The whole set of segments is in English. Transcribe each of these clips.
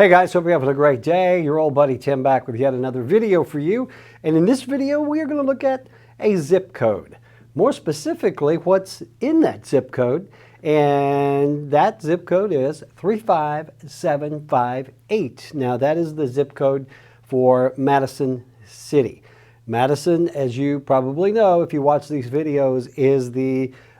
Hey guys, hope you're having a great day. Your old buddy Tim back with yet another video for you. And in this video, we are going to look at a zip code. More specifically, what's in that zip code. And that zip code is 35758. Now that is the zip code for Madison City. Madison, as you probably know if you watch these videos, is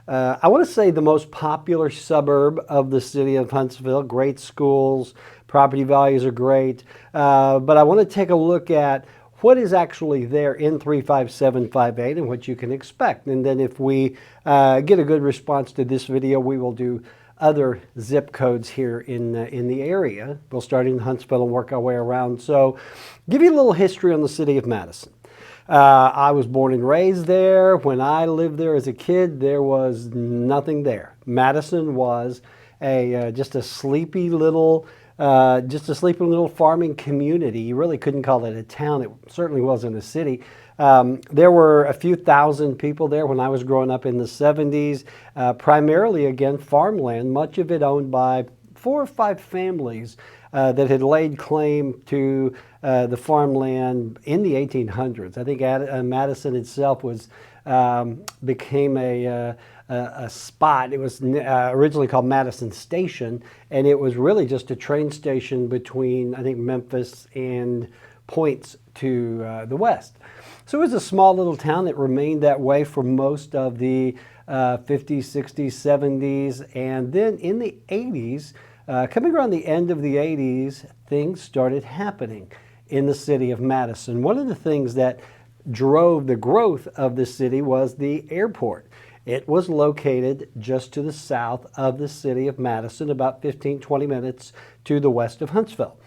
I want to say the most popular suburb of the city of Huntsville. Great schools, property values are great, but I want to take a look at what is actually there in 35758 and what you can expect. And then if we get a good response to this video, we will do other zip codes here in the area. We'll start in Huntsville and work our way around. So give you a little history on the city of Madison. I was born and raised there. When I lived there as a kid, there was nothing there. Madison was just a sleepy little farming community. You really couldn't call it a town. It certainly wasn't a city. There were a few thousand people there when I was growing up in the 70s. Primarily, again, farmland, much of it owned by 4 or 5 families that had laid claim to the farmland in the 1800s. I think Madison itself became a spot. It was originally called Madison Station, and it was really just a train station between, I think, Memphis and points to the west. So it was a small little town that remained that way for most of the 50s, 60s, 70s, and then in the 80s, coming around the end of the 80s, things started happening in the city of Madison. One of the things that drove the growth of the city was the airport. It was located just to the south of the city of Madison, about 15, 20 minutes to the west of Huntsville.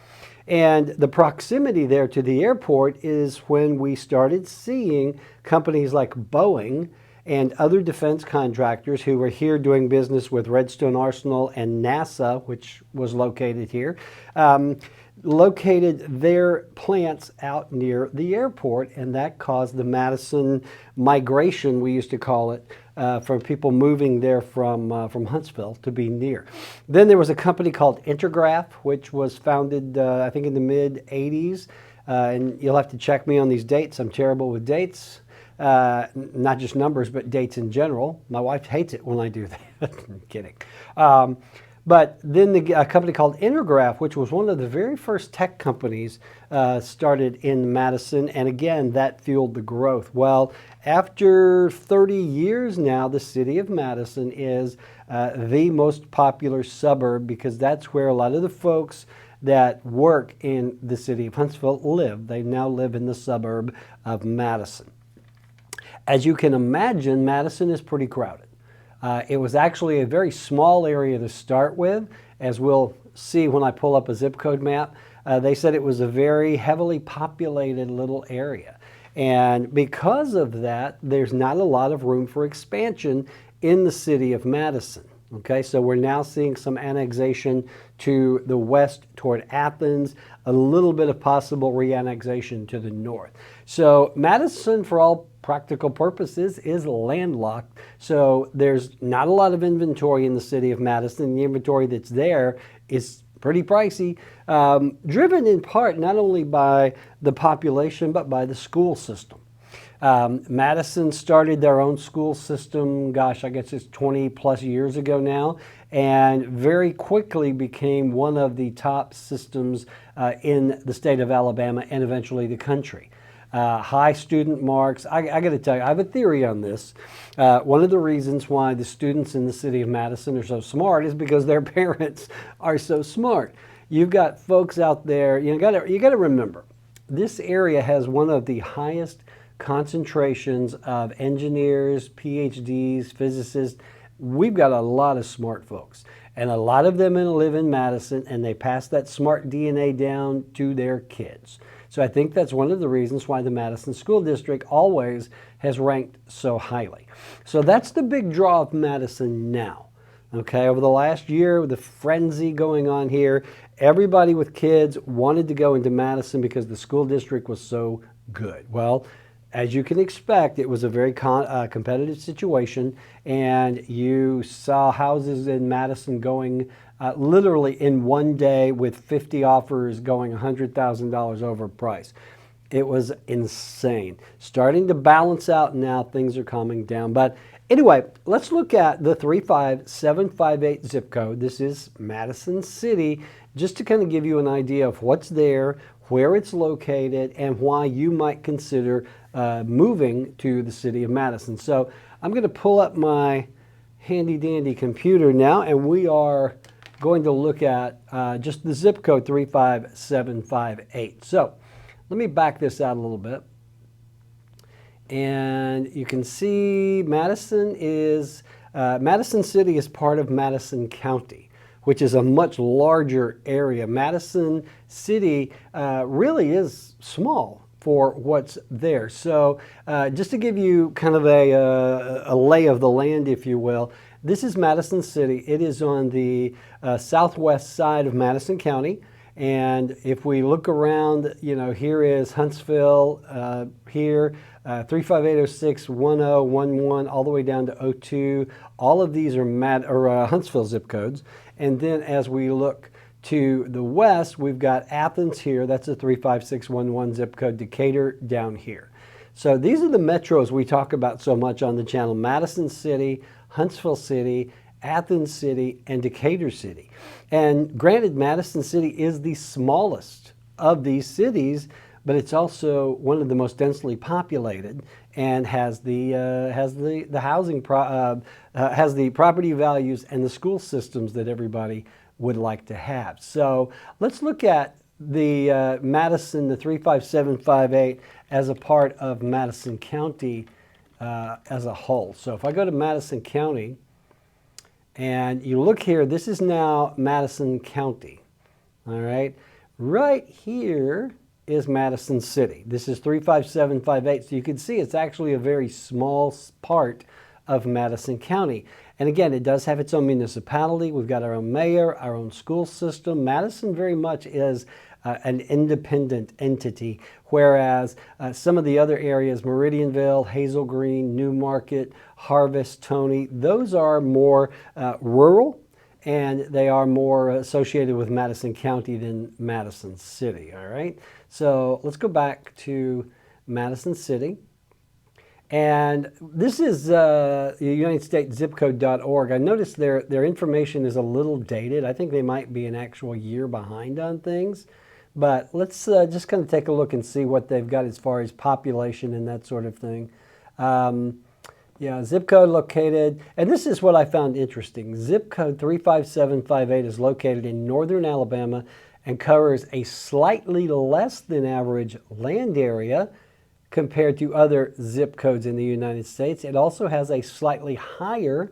And the proximity there to the airport is when we started seeing companies like Boeing and other defense contractors who were here doing business with Redstone Arsenal and NASA, which was located here, located their plants out near the airport, and that caused the Madison migration, we used to call it, for people moving there from Huntsville to be near. Then there was a company called Intergraph, which was founded, I think, in the mid-'80s, and you'll have to check me on these dates. I'm terrible with dates. Not just numbers, but dates in general. My wife hates it when I do that. I'm kidding. But then a company called Intergraph, which was one of the very first tech companies, started in Madison. And again, that fueled the growth. Well, after 30 years now, the city of Madison is the most popular suburb because that's where a lot of the folks that work in the city of Huntsville live. They now live in the suburb of Madison. As you can imagine, Madison is pretty crowded. It was actually a very small area to start with. As we'll see when I pull up a zip code map, they said it was a very heavily populated little area. And because of that, there's not a lot of room for expansion in the city of Madison. Okay, so we're now seeing some annexation to the west toward Athens, a little bit of possible reannexation to the north. So Madison, for all practical purposes, is landlocked. So there's not a lot of inventory in the city of Madison. The inventory that's there is pretty pricey, driven in part not only by the population, but by the school system. Madison started their own school system, gosh, I guess it's 20 plus years ago now, and very quickly became one of the top systems in the state of Alabama and eventually the country. High student marks. I got to tell you, I have a theory on this. One of the reasons why the students in the city of Madison are so smart is because their parents are so smart. You've got folks out there, you got to remember, this area has one of the highest concentrations of engineers, PhDs, physicists. We've got a lot of smart folks, and a lot of them live in Madison, and they pass that smart DNA down to their kids. So I think that's one of the reasons why the Madison School District always has ranked so highly. So that's the big draw of Madison now. Okay, over the last year, with the frenzy going on here, everybody with kids wanted to go into Madison because the school district was so good. Well, as you can expect, it was a very competitive situation, and you saw houses in Madison going literally in one day with 50 offers going $100,000 over price. It was insane. Starting to balance out now, things are calming down. But anyway, let's look at the 35758 zip code. This is Madison City, just to kind of give you an idea of what's there, where it's located, and why you might consider moving to the city of Madison. So I'm going to pull up my handy dandy computer now, and we are going to look at just the zip code 35758. So let me back this out a little bit. And you can see Madison City is part of Madison County, which is a much larger area. Madison City really is small for what's there. So just to give you kind of a lay of the land, if you will, this is Madison City. It is on the southwest side of Madison County. And if we look around, you know, here is Huntsville, here, 35806, 1011, all the way down to 02. All of these are Huntsville zip codes. And then as we look to the west, we've got Athens here. That's a 35611 zip code. Decatur down here. So these are the metros we talk about so much on the channel: Madison City, Huntsville City, Athens City, and Decatur City. And granted, Madison City is the smallest of these cities, but it's also one of the most densely populated and has the property values and the school systems that everybody would like to have. So let's look at the Madison, the 35758, as a part of Madison County as a whole. So if I go to Madison County, and you look here, this is now Madison County, all right? Right here is Madison City. This is 35758, so you can see it's actually a very small part of Madison County. And again, it does have its own municipality. We've got our own mayor, our own school system. Madison very much is an independent entity, whereas some of the other areas, Meridianville, Hazel Green, Newmarket, Harvest, Tony, those are more rural, and they are more associated with Madison County than Madison City, all right? So let's go back to Madison City. And this is UnitedStatesZipCode.org. I noticed their information is a little dated. I think they might be an actual year behind on things. But let's just kind of take a look and see what they've got as far as population and that sort of thing. Yeah, zip code located, and this is what I found interesting. Zip code 35758 is located in northern Alabama and covers a slightly less than average land area compared to other zip codes in the United States. It also has a slightly higher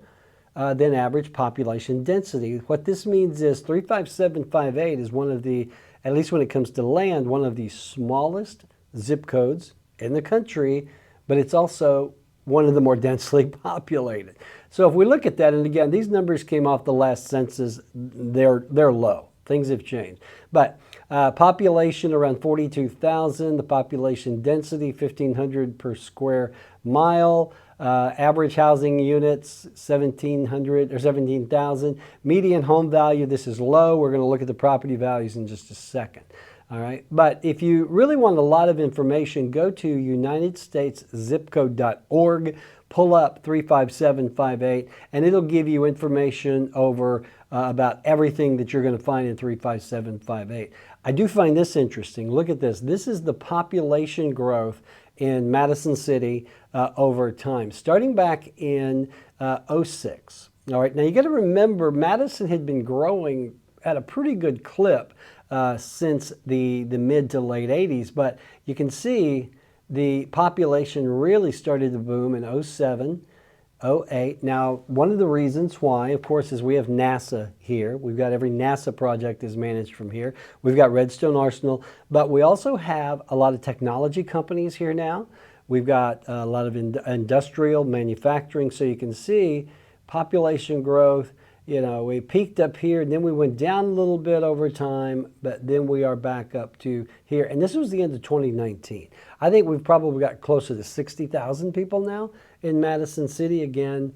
than average population density. What this means is 35758 is one of the, at least when it comes to land, one of the smallest zip codes in the country, but it's also one of the more densely populated. So if we look at that, and again, these numbers came off the last census, they're low. Things have changed. But population around 42,000, the population density 1,500 per square mile, average housing units 1,700 or 17,000. Median home value, this is low. We're going to look at the property values in just a second. All right, but if you really want a lot of information, go to UnitedStatesZipCode.org, pull up 35758, and it'll give you information over about everything that you're going to find in 35758. I do find this interesting. Look at this. This is the population growth in Madison City over time, starting back in 06. All right, now you got to remember Madison had been growing at a pretty good clip since the mid to late 80s, but you can see the population really started to boom in 07, 08. Now, one of the reasons why, of course, is we have NASA here. We've got every NASA project is managed from here. We've got Redstone Arsenal, but we also have a lot of technology companies here now. We've got a lot of industrial manufacturing, so you can see population growth. You know, we peaked up here, and then we went down a little bit over time, but then we are back up to here. And this was the end of 2019. I think we've probably got closer to 60,000 people now in Madison City. Again,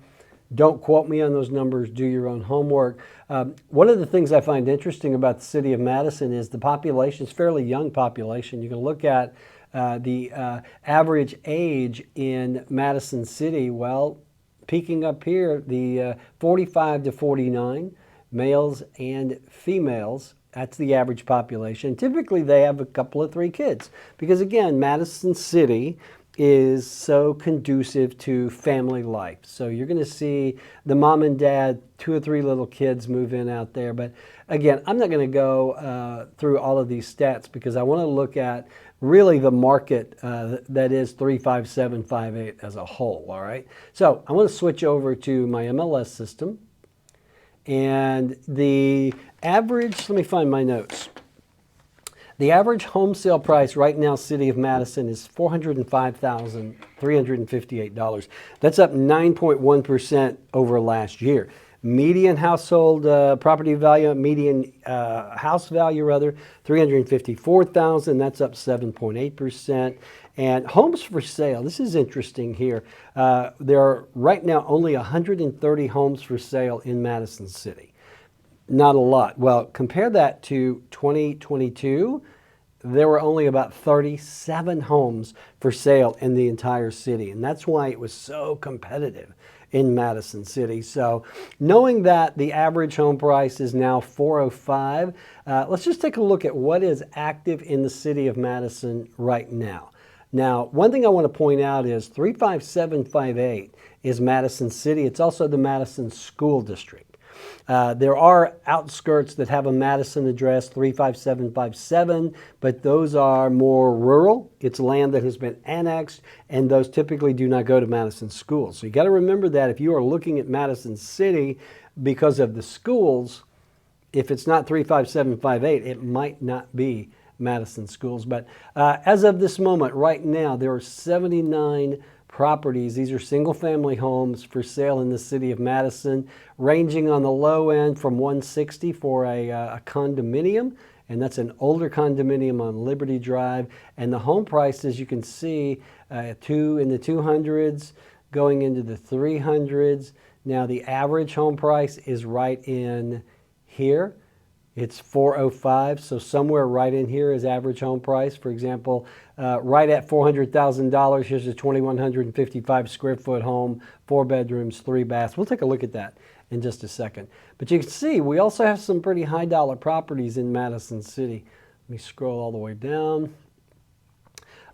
Don't quote me on those numbers. Do your own homework. One of the things I find interesting about the city of Madison is the population is fairly young population. You can look at the average age in Madison City. Well, peaking up here, the 45 to 49, males and females. That's the average population. Typically, they have a couple of 3 kids because, again, Madison City is so conducive to family life. So you're going to see the mom and dad, 2 or 3 little kids move in out there. But again, I'm not going to go through all of these stats because I want to look at really the market that is 35758 as a whole. All right. So I want to switch over to my MLS system. And the average, let me find my notes. The average home sale price right now, City of Madison, is $405,358. That's up 9.1% over last year. Median household property value, median house value rather, $354,000. That's up 7.8%. And homes for sale, this is interesting here. There are right now only 130 homes for sale in Madison City. Not a lot. Well, compare that to 2022. There were only about 37 homes for sale in the entire city. And that's why it was so competitive in Madison City. So knowing that the average home price is now $405, let's just take a look at what is active in the city of Madison right now. Now, one thing I want to point out is 35758 is Madison City. It's also the Madison School District. There are outskirts that have a Madison address, 35757, but those are more rural. It's land that has been annexed, and those typically do not go to Madison schools. So you got to remember that if you are looking at Madison City because of the schools, if it's not 35758, it might not be Madison schools. But as of this moment, right now, there are 79 properties. These are single-family homes for sale in the city of Madison, ranging on the low end from $160 for a condominium, and that's an older condominium on Liberty Drive. And the home price, as you can see, in the 200s, going into the 300s. Now, the average home price is right in here. It's $405, so somewhere right in here is average home price. For example, right at $400,000, here's a 2,155 square foot home, 4 bedrooms, 3 baths. We'll take a look at that in just a second. But you can see we also have some pretty high dollar properties in Madison City. Let me scroll all the way down.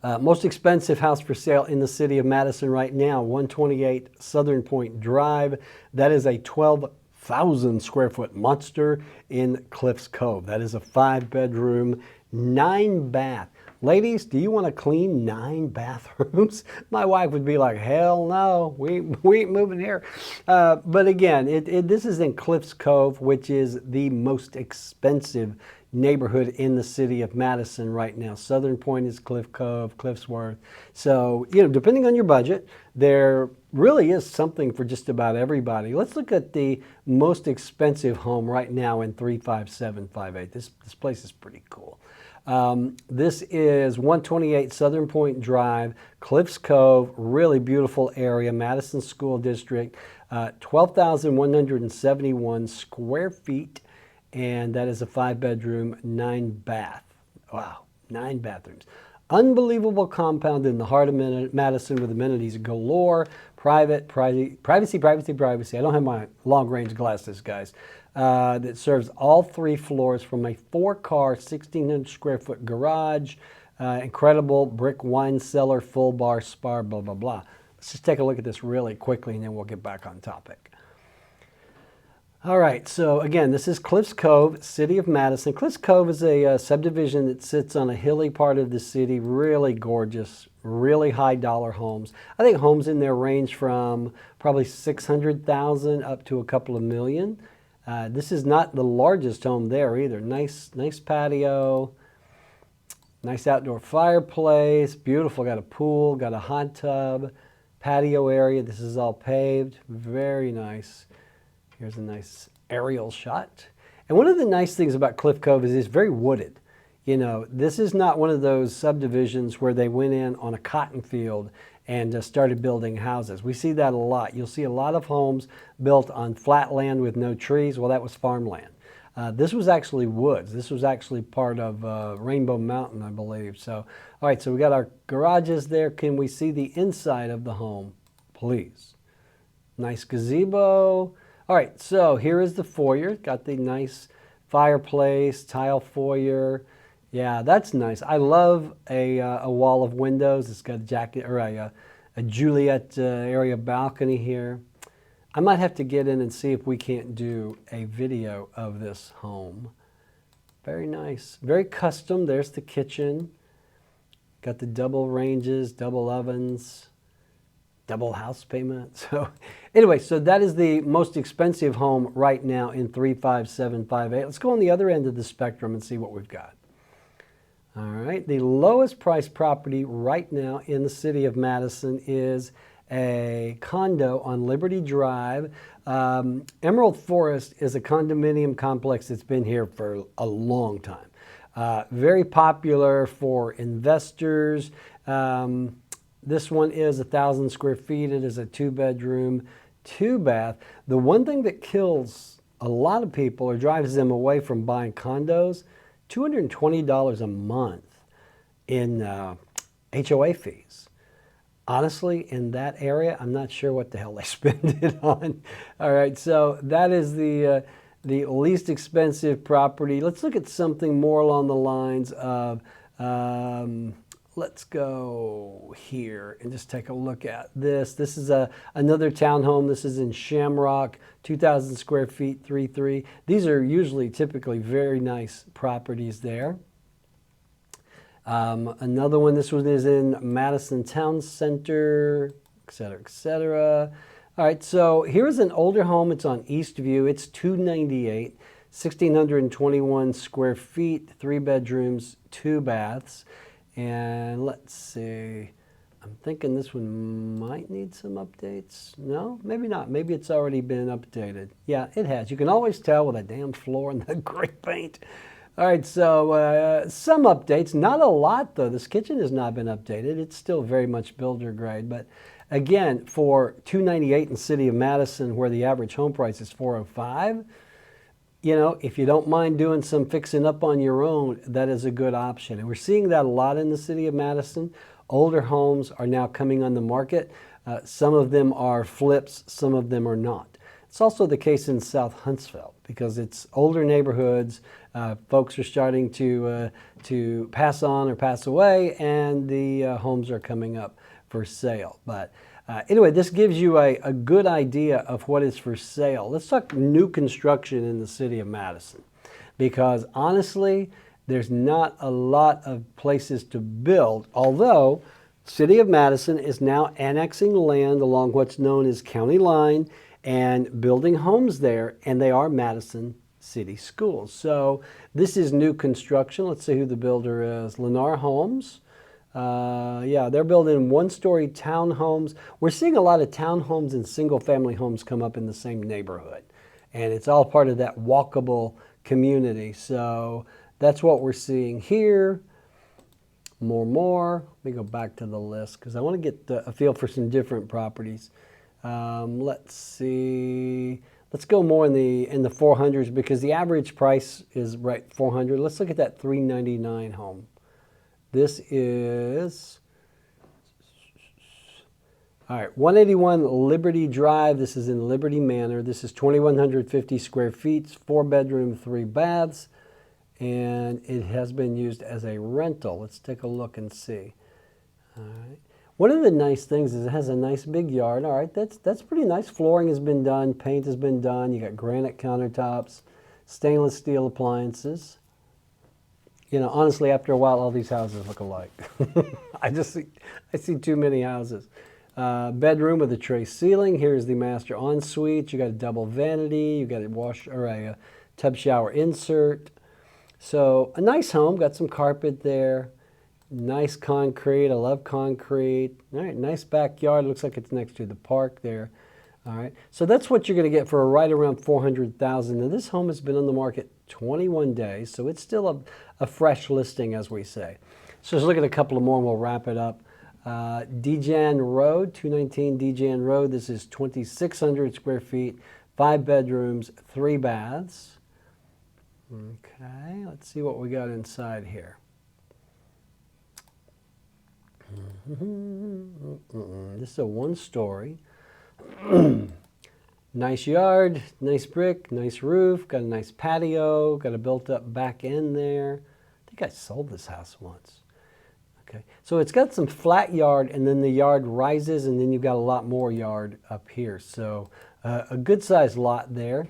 Most expensive house for sale in the city of Madison right now, 128 Southern Point Drive. That is a 12,000 square foot monster in Cliffs Cove. That is a 5-bedroom, 9-bath. Ladies, do you want to clean 9 bathrooms? My wife would be like, hell no, we ain't moving here. But again, this is in Cliffs Cove, which is the most expensive neighborhood in the city of Madison right now. Southern Point is Cliff Cove, Cliffsworth. So, depending on your budget, there really is something for just about everybody. Let's look at the most expensive home right now in 35758. This place is pretty cool. This is 128 Southern Point Drive, Cliffs Cove, really beautiful area, Madison School District, 12,171 square feet, and that is a 5-bedroom, 9-bath. Wow, 9 bathrooms. Unbelievable compound in the heart of Madison with amenities galore, privacy. I don't have my long-range glasses, guys. That serves all 3 floors from a 4-car, 1,600 square foot garage, incredible brick wine cellar, full bar, spa, blah, blah, blah. Let's just take a look at this really quickly and then we'll get back on topic. All right, so again, this is Cliffs Cove, City of Madison. Cliffs Cove is a subdivision that sits on a hilly part of the city, really gorgeous, really high dollar homes. I think homes in there range from probably $600,000 up to a couple of million. This is not the largest home there either. Nice patio, nice outdoor fireplace, beautiful. Got a pool, got a hot tub, patio area. This is all paved, very nice. Here's a nice aerial shot. And one of the nice things about Cliff Cove is it's very wooded. This is not one of those subdivisions where they went in on a cotton field and started building houses. We see that a lot. You'll see a lot of homes built on flat land with no trees. Well, that was farmland. This was actually woods. This was actually part of Rainbow Mountain, I believe. So, all right, so we got our garages there. Can we see the inside of the home, please? Nice gazebo. All right, so here is the foyer. Got the nice fireplace, tile foyer. Yeah, that's nice. I love a wall of windows. It's got a jacket or a Juliet area balcony here. I might have to get in and see if we can't do a video of this home. Very nice. Very custom. There's the kitchen. Got the double ranges, double ovens, double house payment. So anyway, so that is the most expensive home right now in 35758. Let's go on the other end of the spectrum and see what we've got. All right, the lowest priced property right now in the city of Madison is a condo on Liberty Drive. Emerald Forest is a condominium complex that's been here for a long time. Very popular for investors. This one is 1,000 square feet. It is a 2-bedroom, 2-bath. The one thing that kills a lot of people or drives them away from buying condos, $220 a month in HOA fees. Honestly, in that area, I'm not sure what the hell they spend it on. All right, so that is the least expensive property. Let's look at something more along the lines of, let's go here and just take a look at this. This is another townhome. This is in Shamrock, 2,000 square feet, 3.3. These are usually typically very nice properties there. Another one, this one is in Madison Town Center, et cetera, et cetera. All right, so here's an older home. It's on Eastview. It's 298, 1,621 square feet, 3 bedrooms, 2 baths. And let's see, I'm thinking this one might need some updates. No, maybe not. Maybe it's already been updated. Yeah, it has. You can always tell with that damn floor and the gray paint. All right, so some updates, not a lot though. This kitchen has not been updated. It's still very much builder grade, but again, for $298 in the city of Madison, where the average home price is $405, you know, if you don't mind doing some fixing up on your own, that is a good option. And we're seeing that a lot in the city of Madison. Older homes are now coming on the market. Some of them are flips, some of them are not. It's also the case in South Huntsville because it's older neighborhoods. Folks are starting to pass on or pass away, and the homes are coming up for sale. But anyway, this gives you a good idea of what is for sale. Let's talk new construction in the city of Madison, because honestly, there's not a lot of places to build, although city of Madison is now annexing land along what's known as county line and building homes there, and they are Madison City Schools. So this is new construction. Let's see who the builder is. Lennar Homes. Yeah, they're building one-story townhomes. We're seeing a lot of townhomes and single-family homes come up in the same neighborhood, and it's all part of that walkable community. So that's what we're seeing here. More. Let me go back to the list because I want to get a feel for some different properties. Let's see. Let's go more in the 400s because the average price is right 400. Let's look at that 399 home. This is, all right, 181 Liberty Drive. This is in Liberty Manor. This is 2,150 square feet, 4 bedroom, 3 baths, and it has been used as a rental. Let's take a look and see. All right. One of the nice things is it has a nice big yard. All right, that's pretty nice. Flooring has been done, paint has been done. You got granite countertops, stainless steel appliances. You know, honestly, after a while, all these houses look alike. I see too many houses. Bedroom with a tray ceiling. Here's the master ensuite. You got a double vanity. You got a wash or a tub shower insert. So a nice home. Got some carpet there. Nice concrete. I love concrete. All right, nice backyard. Looks like it's next to the park there. All right, so that's what you're going to get for right around $400,000. Now this home has been on the market 21 days, so it's still a fresh listing, as we say. So let's look at a couple of more and we'll wrap it up. Dejan Road, 219 Dejan Road. This is 2,600 square feet, 5 bedrooms, 3 baths. Okay, let's see what we got inside here. This is a 1-story. Nice yard, nice brick, nice roof, got a nice patio, got a built-up back end there. I think I sold this house once. Okay, so it's got some flat yard, and then the yard rises, and then you've got a lot more yard up here. So a good-sized lot there.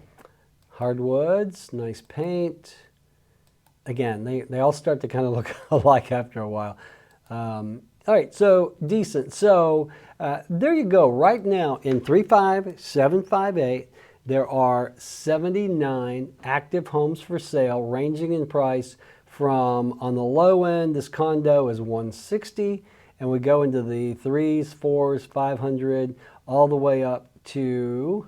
Hardwoods, nice paint. Again, they all start to kind of look alike after a while. All right, so decent. So there you go. Right now in 35758, there are 79 active homes for sale, ranging in price from, on the low end, this condo is $160, and we go into the 3s, 4s, 500, all the way up to,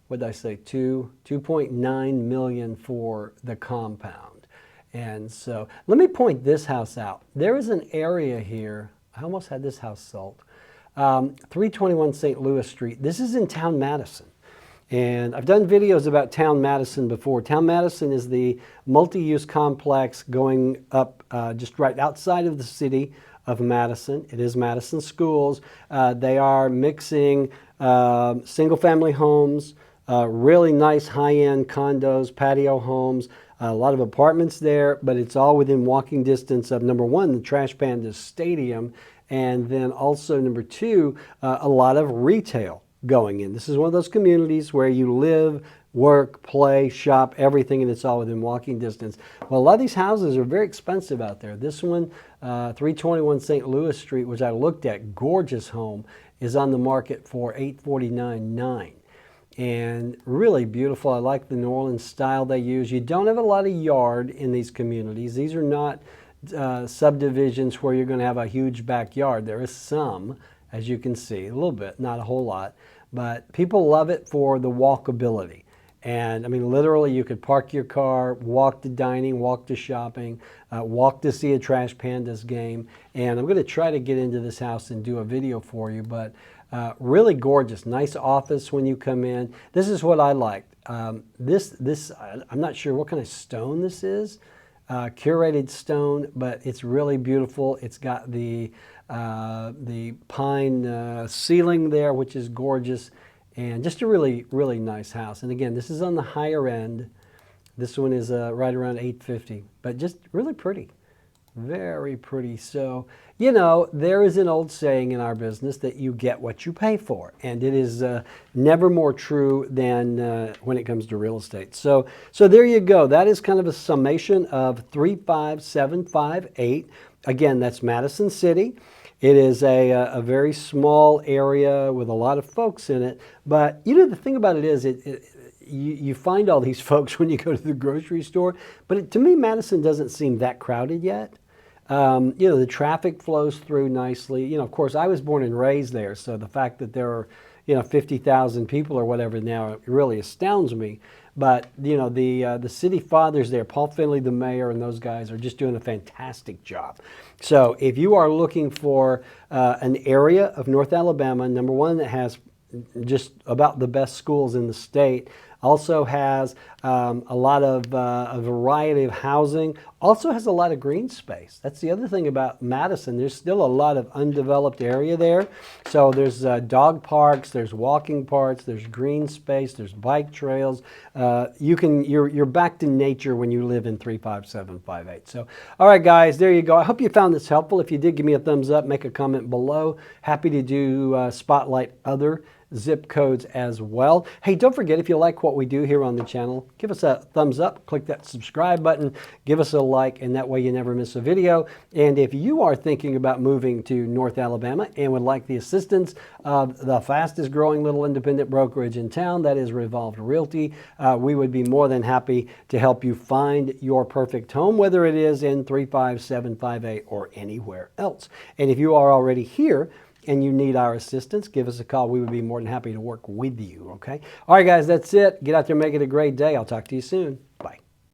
what did I say, 2.9 million for the compound. And so let me point this house out. There is an area here. I almost had this house sold. 321 St. Louis Street. This is in Town Madison. And I've done videos about Town Madison before. Town Madison is the multi-use complex going up just right outside of the city of Madison. It is Madison Schools. They are mixing single-family homes, really nice high-end condos, patio homes, a lot of apartments there, but it's all within walking distance of, number one, the Trash Pandas Stadium, and then also, number two, a lot of retail going in. This is one of those communities where you live, work, play, shop, everything, and it's all within walking distance. Well, a lot of these houses are very expensive out there. This one, 321 St. Louis Street, which I looked at, gorgeous home, is on the market for $849,900. And really beautiful. I like the New Orleans style they use. You don't have a lot of yard in these communities. These are not subdivisions where you're going to have a huge backyard. There is some, as you can see, a little bit, not a whole lot, but people love it for the walkability. And I mean, literally, you could park your car, walk to dining, walk to shopping, walk to see a Trash Pandas game. And I'm going to try to get into this house and do a video for you, but really gorgeous, nice office when you come in. This is what I liked. I'm not sure what kind of stone this is, curated stone, but it's really beautiful. It's got the pine ceiling there, which is gorgeous, and just a really, really nice house. And again, this is on the higher end. This one is right around $850, but just really pretty. Very pretty. So, you know, there is an old saying in our business that you get what you pay for. And it is never more true than when it comes to real estate. So there you go. That is kind of a summation of 35758. Again, that's Madison City. It is a very small area with a lot of folks in it. But, you know, the thing about it is you find all these folks when you go to the grocery store. But to me, Madison doesn't seem that crowded yet. You know, the traffic flows through nicely. You know, of course, I was born and raised there, so the fact that there are, you know, 50,000 people or whatever now really astounds me. But, you know, the city fathers there, Paul Finley, the mayor, and those guys are just doing a fantastic job. So if you are looking for an area of North Alabama, number one, that has just about the best schools in the state, also has a lot of a variety of housing, also has a lot of green space. That's the other thing about Madison. There's still a lot of undeveloped area there. So there's dog parks, there's walking parks, there's green space, there's bike trails. You're back to nature when you live in 35758. So, all right, guys, there you go. I hope you found this helpful. If you did, give me a thumbs up, make a comment below. Happy to do spotlight other zip codes as well. Hey, don't forget, if you like what we do here on the channel, give us a thumbs up, click that subscribe button, give us a like, and that way you never miss a video. And if you are thinking about moving to North Alabama and would like the assistance of the fastest growing little independent brokerage in town, that is Revolved Realty, we would be more than happy to help you find your perfect home, whether it is in 35758 or anywhere else. And if you are already here and you need our assistance, give us a call. We would be more than happy to work with you, okay? All right, guys, that's it. Get out there, make it a great day. I'll talk to you soon. Bye.